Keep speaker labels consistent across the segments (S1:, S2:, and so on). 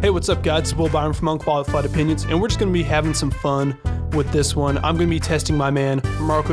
S1: Hey, what's up, guys? It's Will Byron from Unqualified Opinions, and we're just going to be having some fun with this one. I'm going to be testing my man, Marko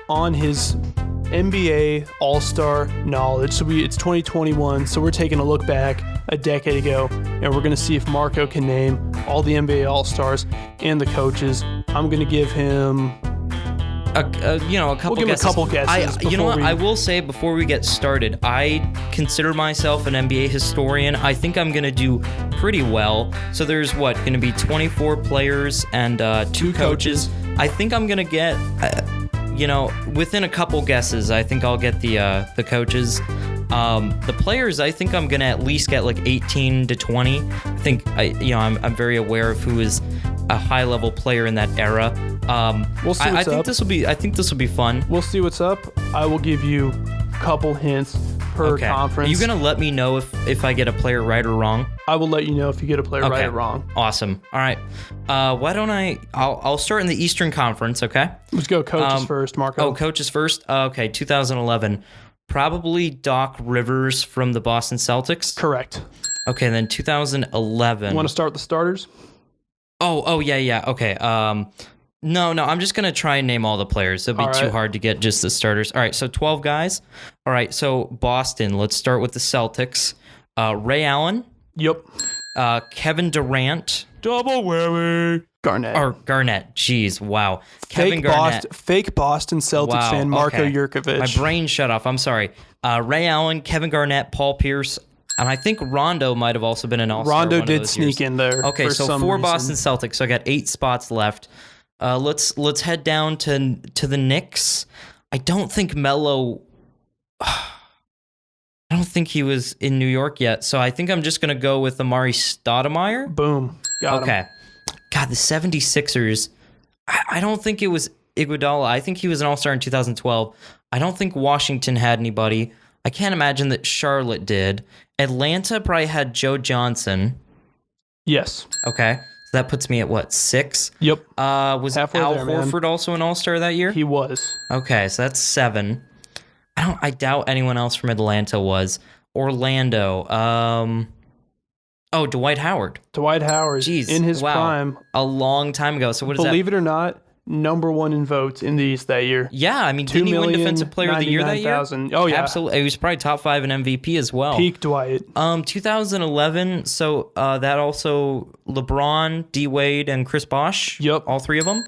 S1: on his NBA All-Star knowledge. So it's 2021, so we're taking a look back a decade ago, and we're going to see if Marko can name all the NBA All-Stars and the coaches. I'm going to give him...
S2: a couple
S1: we'll give
S2: guesses.
S1: Him a couple guesses.
S2: I will say before we get started, I consider myself an NBA historian. I think I'm going to do pretty well. So there's going to be 24 players and two coaches. I think I'm going to get, within a couple guesses, I think I'll get the coaches. The players, I think I'm going to at least get like 18 to 20. I think, I'm very aware of who is a high-level player in that era.
S1: We'll see what's up.
S2: I think this will be fun.
S1: We'll see what's up. I will give you a couple hints per conference.
S2: Are you gonna let me know if I get a player right or wrong?
S1: I will let you know if you get a player right or wrong.
S2: Awesome. All right. Why don't I'll start in the Eastern Conference. Okay.
S1: Let's go coaches first, Marko.
S2: Oh, coaches first. Okay. 2011. Probably Doc Rivers from the Boston Celtics.
S1: Correct.
S2: Okay. Then 2011.
S1: You want to start with the starters?
S2: Oh, yeah. Okay. No, I'm just going to try and name all the players. It'll be too hard to get just the starters. All right, so 12 guys. All right, so Boston, let's start with the Celtics. Ray Allen.
S1: Yep.
S2: Kevin Durant.
S1: Double whammy.
S2: Garnett. Jeez, wow. Kevin Garnett.
S1: Fake Boston Celtics fan, Marko Yurkovich.
S2: My brain shut off. I'm sorry. Ray Allen, Kevin Garnett, Paul Pierce, and I think Rondo might have also been an all-star.
S1: Rondo did sneak in there.
S2: Okay, so 4 Boston Celtics. So I got 8 spots left. Let's head down to the Knicks. I don't think Melo. I don't think he was in New York yet, so I think I'm just gonna go with Amari Stoudemire.
S1: Boom. Got him.
S2: God, the 76ers. I don't think it was Iguodala. I think he was an all-star in 2012. I don't think Washington had anybody. I can't imagine that Charlotte did. Atlanta probably had Joe Johnson.
S1: Yes.
S2: Okay. So that puts me at 6?
S1: Yep.
S2: Was
S1: halfway
S2: Al
S1: there,
S2: Horford also an all-star that year?
S1: He was.
S2: Okay, so that's 7. I doubt anyone else from Atlanta was. Orlando. Dwight Howard.
S1: Dwight Howard.
S2: Jeez,
S1: in his prime.
S2: A long time ago. So what is that?
S1: Believe it or not, number 1 in votes in the East that year.
S2: Yeah, I mean, didn't he win Defensive Player of the Year that year?
S1: Oh, yeah.
S2: Absolutely. He was probably top 5 in MVP as well.
S1: Peak Dwight.
S2: 2011, so that also LeBron, D-Wade, and Chris Bosh.
S1: Yep.
S2: All 3 of them.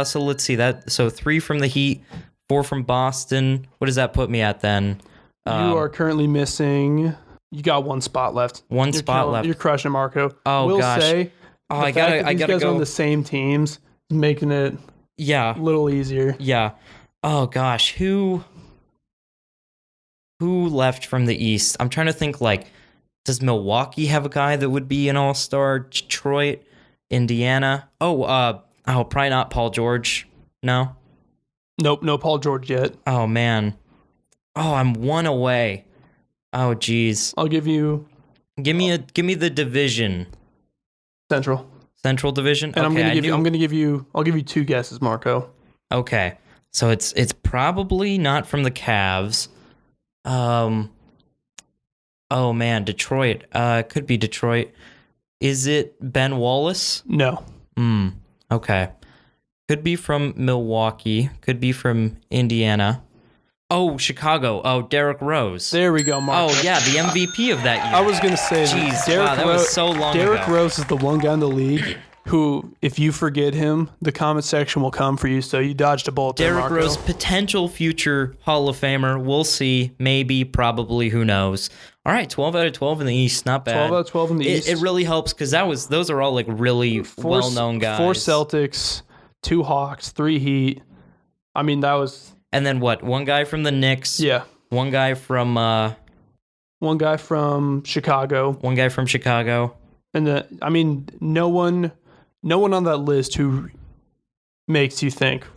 S2: So let's see. So 3 from the Heat, 4 from Boston. What does that put me at then?
S1: You are currently missing... You got 1 spot left.
S2: One spot left.
S1: You're crushing, Marko.
S2: Oh,
S1: gosh. Say,
S2: I gotta
S1: go.
S2: Go
S1: on the same teams, making it a little easier.
S2: Yeah. Oh gosh, who left from the East? I'm trying to think. Does Milwaukee have a guy that would be an all-star? Detroit, Indiana. Probably not Paul George. No.
S1: Nope, no Paul George yet.
S2: Oh man. Oh, I'm 1 away. Oh geez.
S1: I'll give you.
S2: Give me the division.
S1: Central
S2: Division.
S1: And okay, I'll give you 2 guesses, Marko.
S2: Okay. So it's probably not from the Cavs. Oh man, Detroit. Could be Detroit. Is it Ben Wallace?
S1: No.
S2: Okay. Could be from Milwaukee. Could be from Indiana. Oh, Chicago. Oh, Derrick Rose.
S1: There we go, Marko.
S2: Oh, yeah, the MVP of that year.
S1: I was going to say
S2: that. Jeez, wow, that was so long ago.
S1: Derrick Rose is the one guy in the league who, if you forget him, the comment section will come for you, so you dodged a bullet there,
S2: Derrick Rose, potential future Hall of Famer. We'll see. Maybe, probably, who knows. All right, 12 out of 12 in the East. Not bad.
S1: 12 out of 12 in the East.
S2: It really helps because those are all really well-known guys.
S1: 4 Celtics, 2 Hawks, 3 Heat. I mean, that was...
S2: And then what? 1 guy from the Knicks.
S1: Yeah.
S2: 1 guy from...
S1: 1 guy from Chicago.
S2: 1 guy from Chicago.
S1: And no one on that list who makes you think,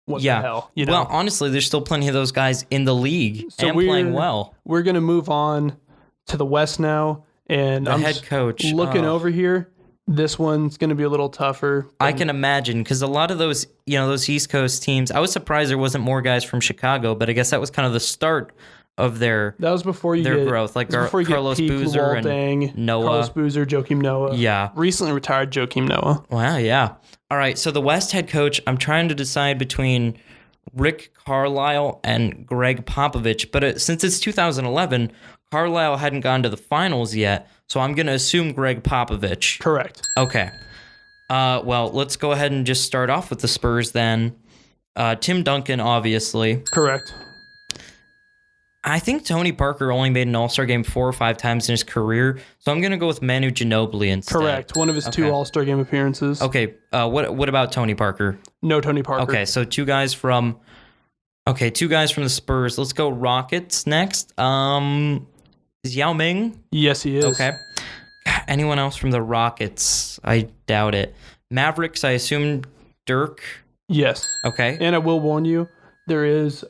S1: what the hell?
S2: Well, honestly, there's still plenty of those guys in the league and playing well.
S1: We're going to move on to the West now. And
S2: I'm head coach.
S1: Looking over here. This one's going to be a little tougher.
S2: I can imagine because a lot of those, those East Coast teams, I was surprised there wasn't more guys from Chicago, but I guess that was kind of the start of their
S1: That was before you
S2: their
S1: get
S2: growth, like
S1: before you
S2: Carlos
S1: get peak
S2: Boozer
S1: Luol
S2: and
S1: Deng,
S2: Noah.
S1: Carlos Boozer, Joakim Noah.
S2: Yeah.
S1: Recently retired Joakim Noah.
S2: Wow, yeah. All right, so the West head coach, I'm trying to decide between Rick Carlisle and Greg Popovich, but since it's 2011, Carlisle hadn't gone to the finals yet, so I'm going to assume Greg Popovich.
S1: Correct.
S2: Okay. Well, let's go ahead and just start off with the Spurs then. Tim Duncan, obviously.
S1: Correct.
S2: I think Tony Parker only made an All-Star game 4 or 5 times in his career, so I'm going to go with Manu Ginobili instead.
S1: Correct. One of his 2 All-Star game appearances.
S2: Okay. What about Tony Parker?
S1: No Tony Parker.
S2: Okay, so 2 guys from the Spurs. Let's go Rockets next. Is Yao Ming?
S1: Yes, he is.
S2: Okay. Anyone else from the Rockets? I doubt it. Mavericks, I assume Dirk.
S1: Yes.
S2: Okay.
S1: And I will warn you,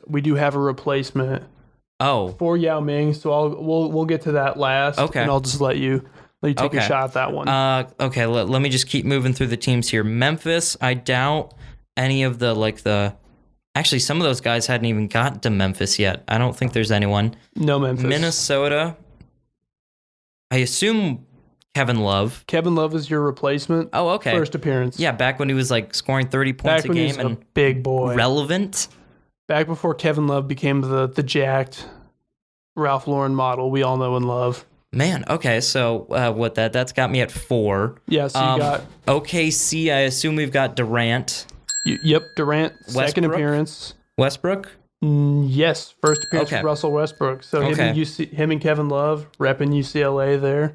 S1: we do have a replacement. For Yao Ming, so we'll get to that last.
S2: Okay.
S1: And I'll just let you take a shot at that one.
S2: Okay, let me just keep moving through the teams here. Memphis, I doubt any of actually, some of those guys hadn't even gotten to Memphis yet. I don't think there's anyone.
S1: No Memphis.
S2: Minnesota, I assume Kevin Love.
S1: Kevin Love is your replacement.
S2: Oh, okay.
S1: First appearance.
S2: Yeah, back when he was scoring 30 points a game and
S1: a big boy.
S2: Relevant.
S1: Back before Kevin Love became the jacked Ralph Lauren model we all know and love.
S2: Man, okay, so that's got me at 4.
S1: Yeah, so you got
S2: OKC. I assume we've got Durant.
S1: Yep, Durant.
S2: Westbrook?
S1: Second appearance.
S2: Westbrook.
S1: Yes, first appearance
S2: Okay.
S1: for Russell Westbrook. So him and Kevin Love repping UCLA there.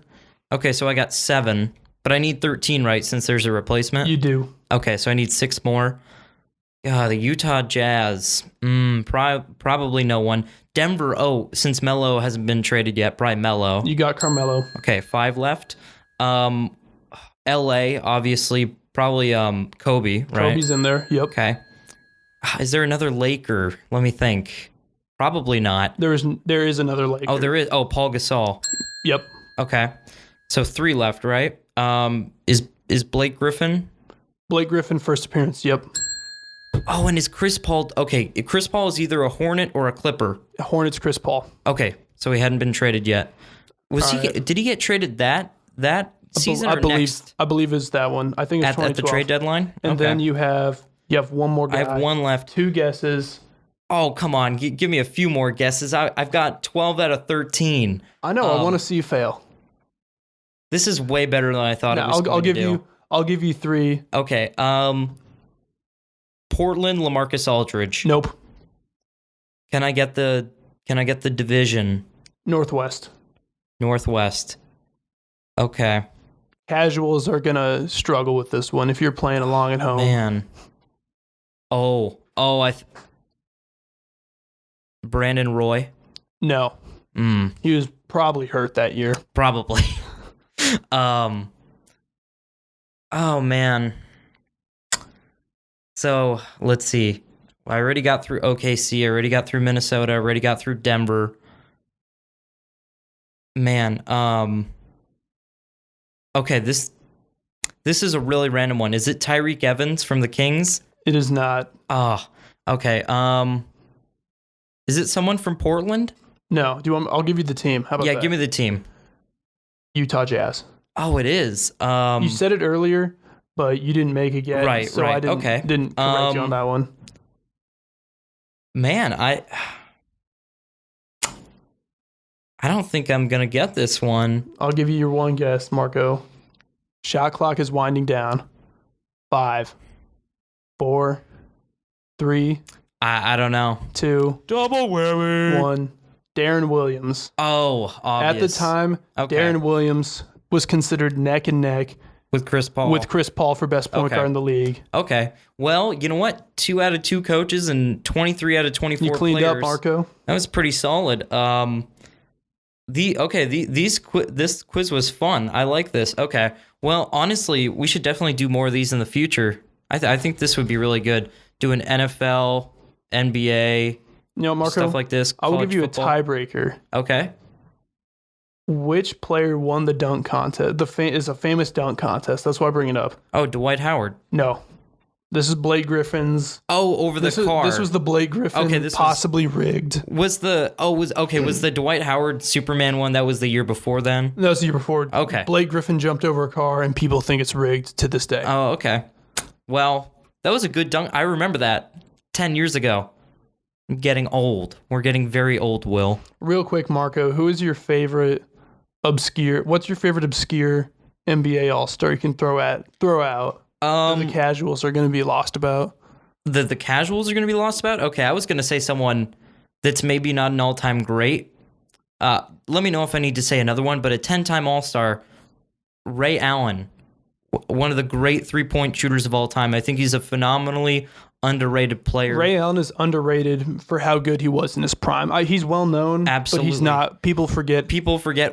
S2: Okay, so I got 7, but I need 13, right? Since there's a replacement.
S1: You do.
S2: Okay, so I need 6 more. The Utah Jazz. Probably no one. Denver. Oh, since Melo hasn't been traded yet, probably Melo.
S1: You got Carmelo.
S2: Okay, 5 left. LA, obviously, probably Kobe, right?
S1: Kobe's in there. Yep.
S2: Okay. Is there another Laker? Let me think. Probably not.
S1: There is another Laker.
S2: Oh, there is. Oh, Paul Gasol.
S1: Yep.
S2: Okay. So 3 left, right? Is Blake Griffin?
S1: Blake Griffin, first appearance. Yep.
S2: Oh, and is Chris Paul... Okay, Chris Paul is either a Hornet or a Clipper.
S1: Hornets, Chris Paul.
S2: Okay, so he hadn't been traded yet. Did he get traded that season or next?
S1: I believe it's that one. I think it's 2012.
S2: At the trade deadline?
S1: And then you have one more guy.
S2: I have 1 left.
S1: 2 guesses.
S2: Oh, come on. Give me a few more guesses. I've got 12 out of 13.
S1: I know. I want to see you fail.
S2: This is way better than I thought it was going to do.
S1: I'll give you 3.
S2: Okay. Portland, LaMarcus Aldridge.
S1: Nope.
S2: Can I get the division?
S1: Northwest.
S2: Okay.
S1: Casuals are gonna struggle with this one if you're playing along at home.
S2: Man. Brandon Roy.
S1: No. He was probably hurt that year.
S2: Probably. Oh man. So let's see. I already got through OKC. I already got through Minnesota. I already got through Denver. Man. Okay, this is a really random one. Is it Tyreek Evans from the Kings?
S1: It is not.
S2: Okay. Is it someone from Portland?
S1: No. Do you want? I'll give you the team. How about that?
S2: Yeah, give me the team.
S1: Utah Jazz.
S2: Oh, it is.
S1: You said it earlier, but you didn't make a guess.
S2: Right.
S1: So I didn't correct you on that one.
S2: Man, I don't think I'm gonna get this one.
S1: I'll give you your one guess, Marko. Shot clock is winding down. 5, 4, 3.
S2: I don't know.
S1: 2.
S2: Double whammy.
S1: 1. Darren Williams.
S2: Oh, obvious.
S1: At the time, Darren Williams was considered neck and neck
S2: with Chris Paul.
S1: For best point guard in the league.
S2: Okay. Well, you know what? 2 out of 2 coaches and 23 out of 24
S1: you cleaned
S2: players.
S1: up, Marko.
S2: That was pretty solid. This quiz was fun. I like this. Okay. Well, honestly, we should definitely do more of these in the future. I think this would be really good. Do an NFL, NBA,
S1: Marko,
S2: stuff like this.
S1: I will give you
S2: football.
S1: a tiebreaker.
S2: Okay.
S1: Which player won the dunk contest? Is a famous dunk contest. That's why I bring it up.
S2: Oh, Dwight Howard.
S1: No. This is Blake Griffin's.
S2: Oh, over the car.
S1: This was the Blake Griffin possibly rigged.
S2: Was the Dwight Howard Superman one that was the year before then?
S1: That was the year before.
S2: Okay.
S1: Blake Griffin jumped over a car and people think it's rigged to this day.
S2: Oh, okay. Well, that was a good dunk. I remember that 10 years ago. I'm getting old. We're getting very old, Will.
S1: Real quick, Marko, what's your favorite obscure NBA All-Star you can throw out? The casuals are going to be lost about.
S2: The casuals are going to be lost about? Okay, I was going to say someone that's maybe not an all-time great. Let me know if I need to say another one, but a 10-time All-Star, Ray Allen, one of the great three-point shooters of all time. I think he's a phenomenally underrated player.
S1: Ray Allen is underrated for how good he was in his prime. He's well known,
S2: absolutely,
S1: but he's not. People forget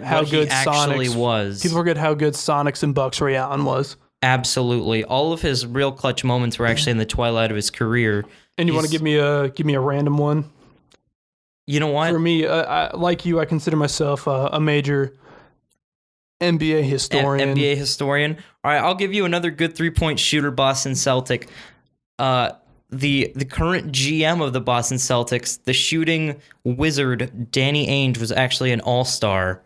S2: how good he actually was.
S1: People forget how good Sonics and Bucks Ray Allen was.
S2: Absolutely. All of his real clutch moments were actually in the twilight of his career.
S1: And you want to give me a random one?
S2: You know what?
S1: For me, like you, I consider myself a major NBA historian.
S2: NBA historian. All right, I'll give you another good three-point shooter, Boston Celtic. The current GM of the Boston Celtics, the shooting wizard, Danny Ainge, was actually an all-star,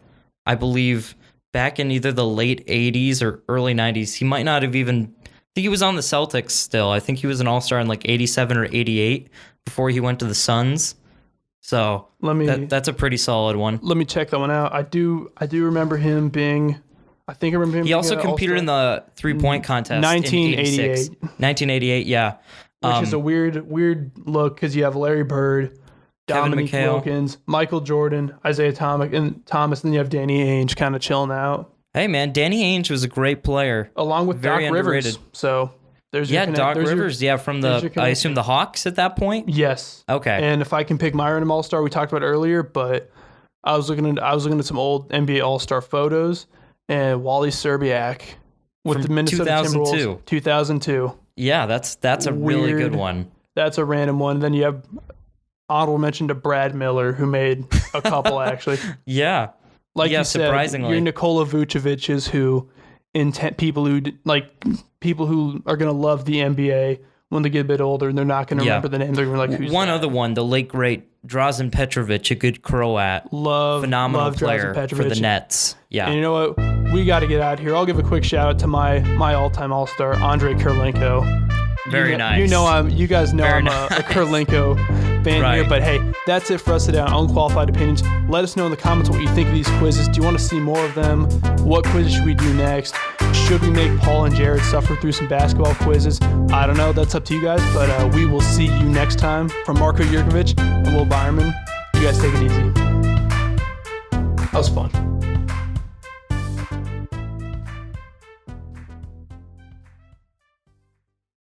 S2: I believe, back in either the late 80s or early 90s. He might not have even... I think he was on the Celtics still. I think he was an all-star in like 87 or 88 before he went to the Suns. So that's a pretty solid one.
S1: Let me check that one out. I do remember him being... I think I remember him.
S2: He also competed in the three-point contest
S1: 1988.
S2: in 1988, yeah.
S1: Which is a weird look because you have Larry Bird, Dominique Wilkins, Michael Jordan, Isaiah Thomas, and then you have Danny Ainge kind of chilling out.
S2: Hey, man, Danny Ainge was a great player.
S1: Along with
S2: very
S1: Doc
S2: underrated.
S1: Rivers. So there's
S2: Doc Rivers, from the, I assume the Hawks at that point?
S1: Yes.
S2: Okay.
S1: And if I can pick my random All-Star, we talked about earlier, but I was looking at some old NBA All-Star photos, and Wally Szczerbiak with
S2: from
S1: the Minnesota
S2: 2002.
S1: Timberwolves. 2002.
S2: Yeah, that's a really good one.
S1: That's a random one. Then you have honorable mention to Brad Miller, who made a couple actually.
S2: Yeah.
S1: Like you said,
S2: surprisingly.
S1: Your Nikola Vucevic's people who are gonna love the NBA when they get a bit older and they're not gonna remember the name. They're gonna be like, who's
S2: one
S1: that?
S2: Other one, the late great Drazen Petrovic, a good Croat, phenomenal player for the Nets. Yeah.
S1: And you know what? We got to get out of here. I'll give a quick shout out to my all-time All-Star, Andrei Kirilenko.
S2: Very nice.
S1: You guys know I'm a Kirilenko fan here, but hey, that's it for us today on Unqualified Opinions. Let us know in the comments what you think of these quizzes. Do you want to see more of them? What quizzes should we do next? Should we make Paul and Jared suffer through some basketball quizzes? I don't know. That's up to you guys, but we will see you next time. From Marko Yurkovich and Will Byerman, you guys take it easy. That was fun.